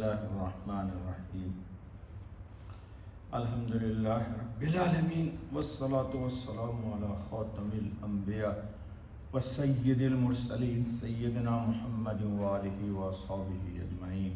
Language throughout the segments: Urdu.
الله الرحمن الرحيم الحمد لله رب العالمين والصلاة والسلام على خاتم الأنبياء وسيد المرسلين سيدنا محمد وآله وصحبه أجمعين۔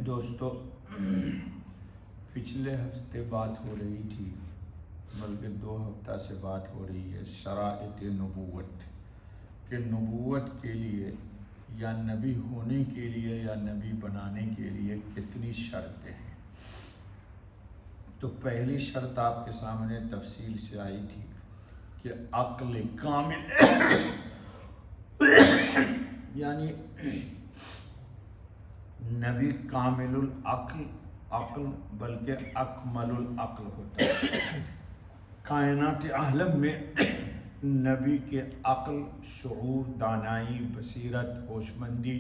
دوستو، پچھلے ہفتے بات ہو رہی تھی، بلکہ 2 ہفتہ سے بات ہو رہی ہے شرائط نبوت، کہ نبوت کے لیے یا نبی ہونے کے لیے یا نبی بنانے کے لیے کتنی شرطیں ہیں۔ تو پہلی شرط آپ کے سامنے تفصیل سے آئی تھی کہ عقل کامل یعنی نبی کامل عقل بلکہ اکمل العقل ہوتا ہے۔ کائنات عالم میں نبی کے عقل، شعور، دانائی، بصیرت، ہوشمندی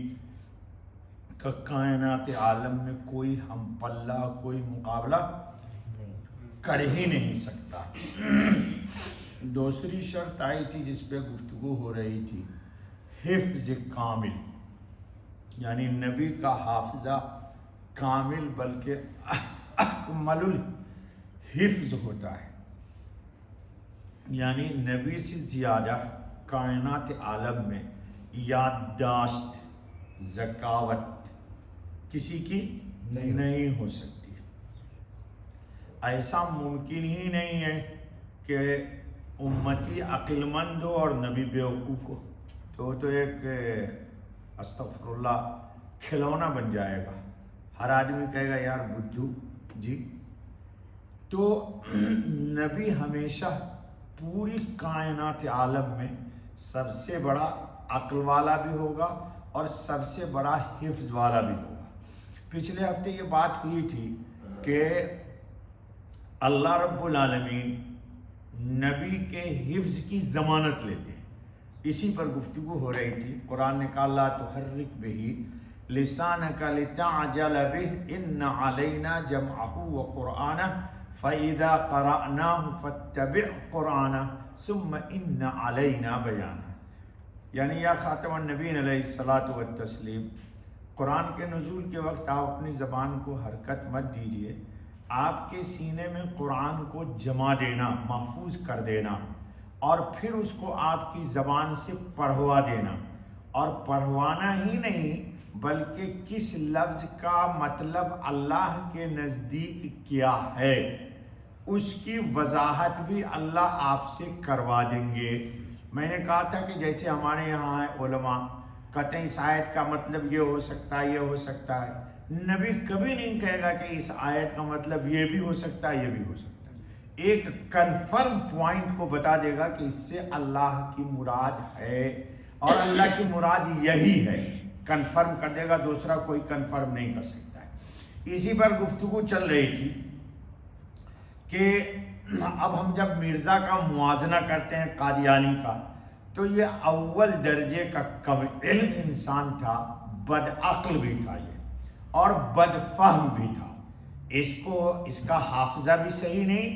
کا کائنات عالم میں کوئی ہم پلہ، کوئی مقابلہ کر ہی نہیں سکتا۔ دوسری شرط آئی تھی جس پہ گفتگو ہو رہی تھی، حفظ کامل، یعنی نبی کا حافظہ کامل بلکہ اکمل الحفظ ہوتا ہے، یعنی نبی سے زیادہ کائنات عالم میں یادداشت، ذکاوت کسی کی نہیں ہو سکتی۔ ایسا ممکن ہی نہیں ہے کہ امتی عقل مند ہو اور نبی بیوقوف ہو، تو ایک استغفر اللہ کھلونا بن جائے گا، ہر آدمی کہے گا یار بدھو جی۔ تو نبی ہمیشہ پوری کائنات عالم میں سب سے بڑا عقل والا بھی ہوگا اور سب سے بڑا حفظ والا بھی ہوگا۔ پچھلے ہفتے یہ بات ہوئی تھی کہ اللہ رب العالمین نبی کے حفظ کی ضمانت لیتے ہیں، اسی پر گفتگو ہو رہی تھی۔ قرآن نے کہا لا تحرک بہ لسانک لتعجل بہ ان علینا جمعہ وقرآنہ فَإِذَا قَرَأْنَاهُ فَاتَّبِعْ قُرْآنَهُ ثُمَّ إِنَّ عَلَيْنَا بَيَانَهُ، یعنی یا خاتم النبیین علیہ الصلاۃ والتسلیم، قرآن کے نزول کے وقت آپ اپنی زبان کو حرکت مت دیجیے، آپ کے سینے میں قرآن کو جما دینا، محفوظ کر دینا، اور پھر اس کو آپ کی زبان سے پڑھوا دینا، اور پڑھوانا ہی نہیں بلکہ کس لفظ کا مطلب اللہ کے نزدیک کیا ہے اس کی وضاحت بھی اللہ آپ سے کروا دیں گے۔ میں نے کہا تھا کہ جیسے ہمارے یہاں ہے علماء کہتے ہیں اس آیت کا مطلب یہ ہو سکتا ہے، یہ ہو سکتا ہے، نبی کبھی نہیں کہے گا کہ اس آیت کا مطلب یہ بھی ہو سکتا ہے، یہ بھی ہو سکتا ہے۔ ایک کنفرم پوائنٹ کو بتا دے گا کہ اس سے اللہ کی مراد ہے اور اللہ کی مراد یہی ہے، کنفرم کر دے گا، دوسرا کوئی کنفرم نہیں کر سکتا ہے۔ اسی پر گفتگو چل رہی تھی کہ اب ہم جب مرزا کا موازنہ کرتے ہیں قادیانی کا، تو یہ اول درجے کا کم علم انسان تھا، بد عقل بھی تھا یہ اور بد فہم بھی تھا، اس کا حافظہ بھی صحیح نہیں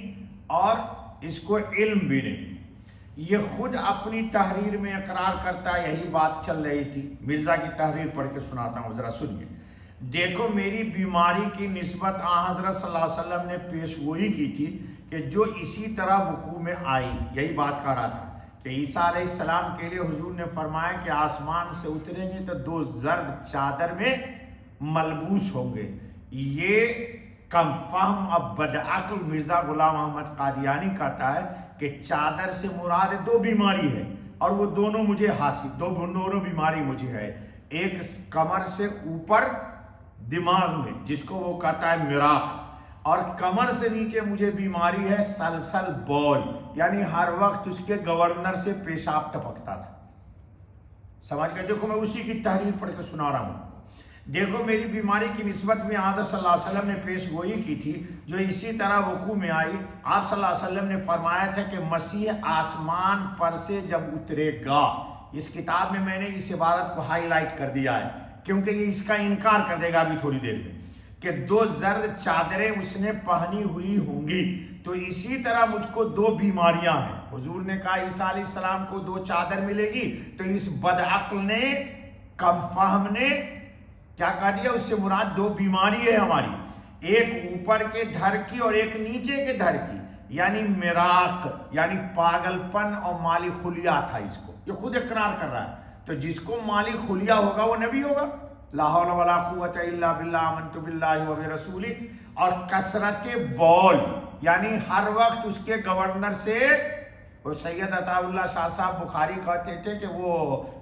اور اس کو علم بھی نہیں۔ یہ خود اپنی تحریر میں اقرار کرتا ہے، یہی بات چل رہی تھی۔ مرزا کی تحریر پڑھ کے سناتا ہوں، ذرا سنیے۔ دیکھو میری بیماری کی نسبت حضرت صلی اللہ علیہ وسلم نے پیش گوئی کی تھی کہ جو اسی طرح وقوع میں آئی، یہی بات کہہ رہا تھا کہ عیسیٰ علیہ السلام کے لیے حضور نے فرمایا کہ آسمان سے اتریں گے تو 2 زرد چادر میں ملبوس ہوں گے۔ یہ کم فہم اب بدعقل مرزا غلام احمد قادیانی کہتا ہے کہ چادر سے مراد 2 بیماری ہے اور وہ دونوں مجھے حاصل، دونوں بیماری مجھے ہے، ایک کمر سے اوپر دماغ میں جس کو وہ کہتا ہے مراق، اور کمر سے نیچے مجھے بیماری ہے سلسل بول، یعنی ہر وقت اس کے گورنر سے پیشاب ٹپکتا تھا۔ سمجھ گئے؟ دیکھو میں اسی کی تحریر پڑھ کے سنا رہا ہوں۔ دیکھو میری بیماری کی نسبت میں حضرت صلی اللہ علیہ وسلم نے پیش گوئی کی تھی جو اسی طرح وقوع میں آئی۔ آپ صلی اللہ علیہ وسلم نے فرمایا تھا کہ مسیح آسمان پر سے جب اترے گا، اس کتاب میں نے اس عبارت کو ہائی لائٹ کر دیا ہے کیونکہ یہ اس کا انکار کر دے گا ابھی تھوڑی دیر میں، کہ 2 زرد چادریں اس نے پہنی ہوئی ہوں گی، تو اسی طرح مجھ کو 2 بیماریاں ہیں۔ حضور نے کہا عیسیٰ علیہ السلام کو 2 چادر ملے گی، تو اس بدعقل نے، کم فہم نے کیا کہا دیا؟ اس سے مراد دو بیماری ہے ہماری، ایک اوپر کے دھر کی اور ایک نیچے کے دھر کی، یعنی مراق یعنی پاگل پن اور مالی خلیہ تھا اس کو، یہ خود اقرار کر رہا ہے۔ تو جس کو مالی خلیہ ہوگا وہ نبی ہوگا، لا حول ولا قوت الا باللہ آمنت باللہ و برسولہ۔ اور کثرت بول یعنی ہر وقت اس کے گورنر سے، وہ سید عطا اللہ شاہ صاحب بخاری کہتے تھے کہ وہ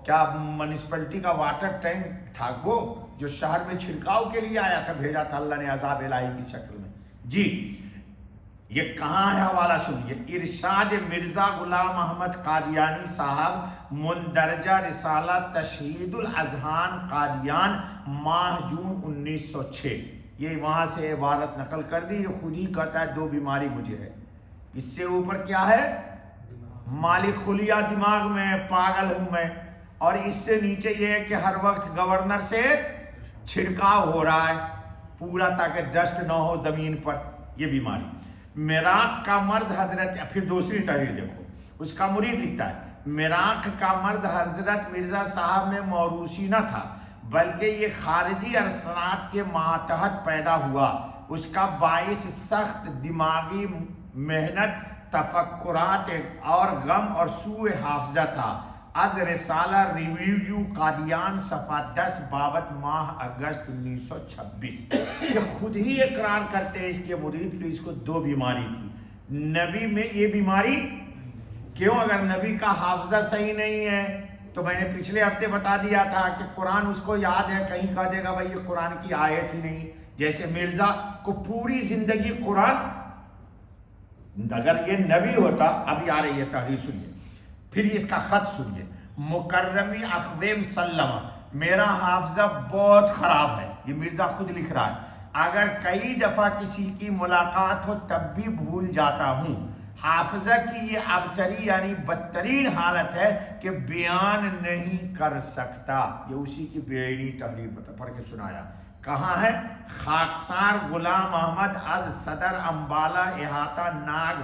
کیا میونسپلٹی کا واٹر ٹینک تھا وہ جو شہر میں چھڑکاؤ کے لیے آیا تھا، بھیجا تھا اللہ نے عذاب الہی کی شکل میں۔ جی یہ کہاں ہے حوالہ سنیے، ارشاد مرزا غلام احمد قادیانی صاحب، مندرجہ رسالہ تشہید الاذہان قادیان، ماہ جون 1906۔ یہ وہاں سے عبارت نقل کر دی، یہ خود ہی کہتا ہے دو بیماری مجھے ہے، اس سے اوپر کیا ہے؟ مالی خلیہ دماغ میں، پاگل ہوں میں، اور اس سے نیچے یہ ہے کہ ہر وقت گورنر سے چھڑکاؤ ہو رہا ہے پورا تاکہ ڈسٹ نہ ہو زمین پر، یہ بیماری۔ مراق کا مرض حضرت، پھر دوسری تحریر دیکھو، اس کا مرید لکھتا ہے مراق کا مرض حضرت مرزا صاحب میں موروثی نہ تھا بلکہ یہ خارجی ارسالات کے ماتحت پیدا ہوا۔ اس کا باعث سخت دماغی محنت، تفکرات اور غم اور سوء حافظہ تھا۔ از رسالہ ریویو قادیان صفحہ 10 بابت ماہ اگست 1926۔ یہ خود ہی اقرار کرتے ہیں اس کے مرید کہ اس کو دو بیماری تھی، نبی میں یہ بیماری کیوں؟ اگر نبی کا حافظہ صحیح نہیں ہے تو میں نے پچھلے ہفتے بتا دیا تھا کہ قرآن اس کو یاد ہے، کہیں کہہ دے گا بھائی یہ قرآن کی آیت ہی نہیں، جیسے مرزا کو پوری زندگی قرآن، اگر یہ نبی ہوتا، ابھی آ رہی ہے تحریر سنیے، پھر اس کا خط سنیے، مکرمی اخویم سلمہ، میرا حافظہ بہت خراب ہے، یہ مرزا خود لکھ رہا ہے، اگر کئی دفعہ کسی کی ملاقات ہو تب بھی بھول جاتا ہوں، حافظہ کی یہ ابتری یعنی بدترین حالت ہے کہ بیان نہیں کر سکتا۔ یہ اسی کی بیانی تحریر پڑھ کے سنایا، کہاں ہے؟ خاکسار غلام احمد از صدر امبالہ احاطہ ناگ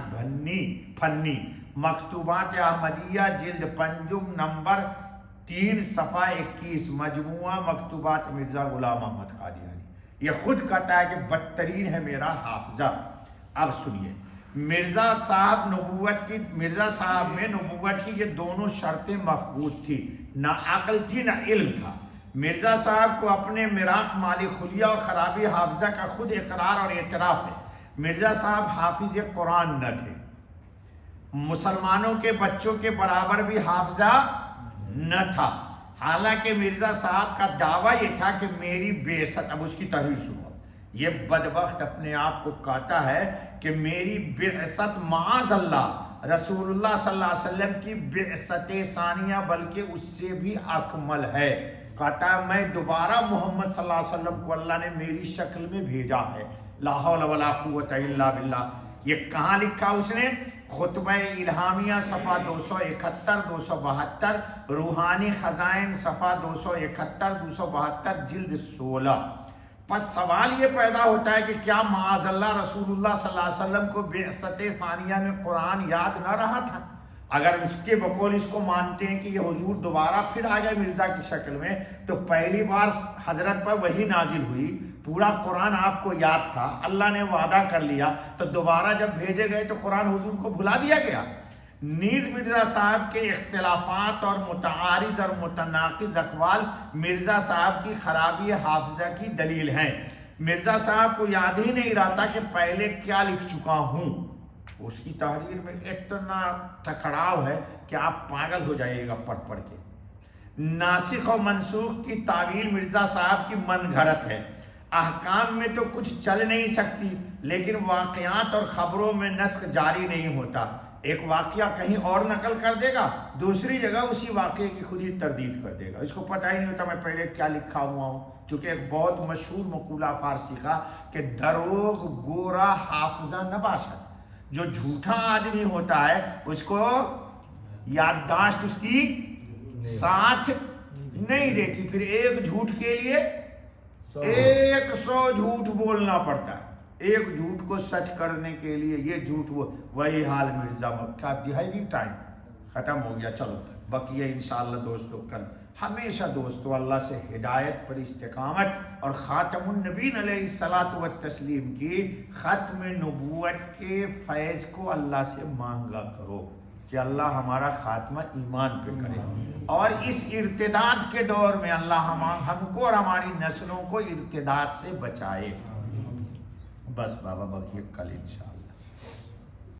پھنی، مکتوبات احمدیہ جلد پنجم نمبر 3 صفحہ 21، مجموعہ مکتوبات مرزا غلام احمد قادیانی۔ یہ خود کہتا ہے کہ بدترین ہے میرا حافظہ۔ اب سنیے، مرزا صاحب میں نبوت کی یہ دونوں شرطیں مفقود تھی، نہ عقل تھی نہ علم تھا۔ مرزا صاحب کو اپنے مراق، مالی خلیہ اور خرابی حافظہ کا خود اقرار اور اعتراف ہے۔ مرزا صاحب حافظ قرآن نہ تھے، مسلمانوں کے بچوں کے برابر بھی حافظہ نہ تھا، حالانکہ مرزا صاحب کا دعویٰ یہ تھا کہ میری بعثت، اب اس کی تحریر سنو، یہ بدبخت اپنے آپ کو کہتا ہے کہ میری بعثت معاذ اللہ رسول اللہ صلی اللہ علیہ وسلم کی بعثت ثانیہ بلکہ اس سے بھی اکمل ہے، کہتا ہے میں دوبارہ محمد صلی اللہ علیہ وسلم کو اللہ نے میری شکل میں بھیجا ہے، لا حول ولا قوت الا باللہ۔ یہ کہاں لکھا اس نے؟ خطبہ الہامیہ صفحہ 271 272، روحانی خزائن صفحہ 271 272 جلد 16۔ پس سوال یہ پیدا ہوتا ہے کہ کیا معاذ اللہ رسول اللہ صلی اللہ علیہ وسلم کو بعثت ثانیہ میں قرآن یاد نہ رہا تھا؟ اگر اس کے بقول اس کو مانتے ہیں کہ یہ حضور دوبارہ پھر آ گئے مرزا کی شکل میں، تو پہلی بار حضرت پر وحی نازل ہوئی، پورا قرآن آپ کو یاد تھا، اللہ نے وعدہ کر لیا، تو دوبارہ جب بھیجے گئے تو قرآن حضور کو بھلا دیا گیا۔ نیز مرزا صاحب کے اختلافات اور متعارض اور متناقض اقوال مرزا صاحب کی خرابی حافظہ کی دلیل ہیں۔ مرزا صاحب کو یاد ہی نہیں رہتا کہ پہلے کیا لکھ چکا ہوں۔ اس کی تحریر میں اتنا ٹکراؤ ہے کہ آپ پاگل ہو جائیے گا پڑھ پڑھ کے۔ ناسخ و منسوخ کی تعویل مرزا صاحب کی من گھڑت ہے، احکام میں تو کچھ چل نہیں سکتی، لیکن واقعات اور خبروں میں نسخ جاری نہیں ہوتا۔ ایک واقعہ کہیں اور نقل کر دے گا، دوسری جگہ اسی واقعے کی خود ہی تردید کر دے گا، اس کو پتہ ہی نہیں ہوتا میں پہلے کیا لکھا ہوا ہوں۔ چونکہ ایک بہت مشہور مقولہ فارسی کا کہ دروغ گورا حافظہ نہ باشد، جو جھوٹا آدمی ہوتا ہے اس کو یادداشت اس کی ساتھ نہیں دیتی، پھر ایک جھوٹ کے لیے 100 جھوٹ بولنا پڑتا ہے، ایک جھوٹ کو سچ کرنے کے لیے یہ جھوٹ وہی حال مرزا مکہ دہائی ٹائم ختم ہو گیا۔ چلو بقیہ انشاءاللہ دوستو کل ہمیشہ دوستو اللہ سے ہدایت پر استقامت اور خاتم النبین علیہ الصلاۃ والتسلیم کی ختم نبوت کے فیض کو اللہ سے مانگا کرو کہ اللہ ہمارا خاتمہ ایمان پہ کرے، اور اس ارتداد کے دور میں اللہ ہم کو اور ہماری نسلوں کو ارتداد سے بچائے۔ بس بابا بقیہ کل انشاءاللہ۔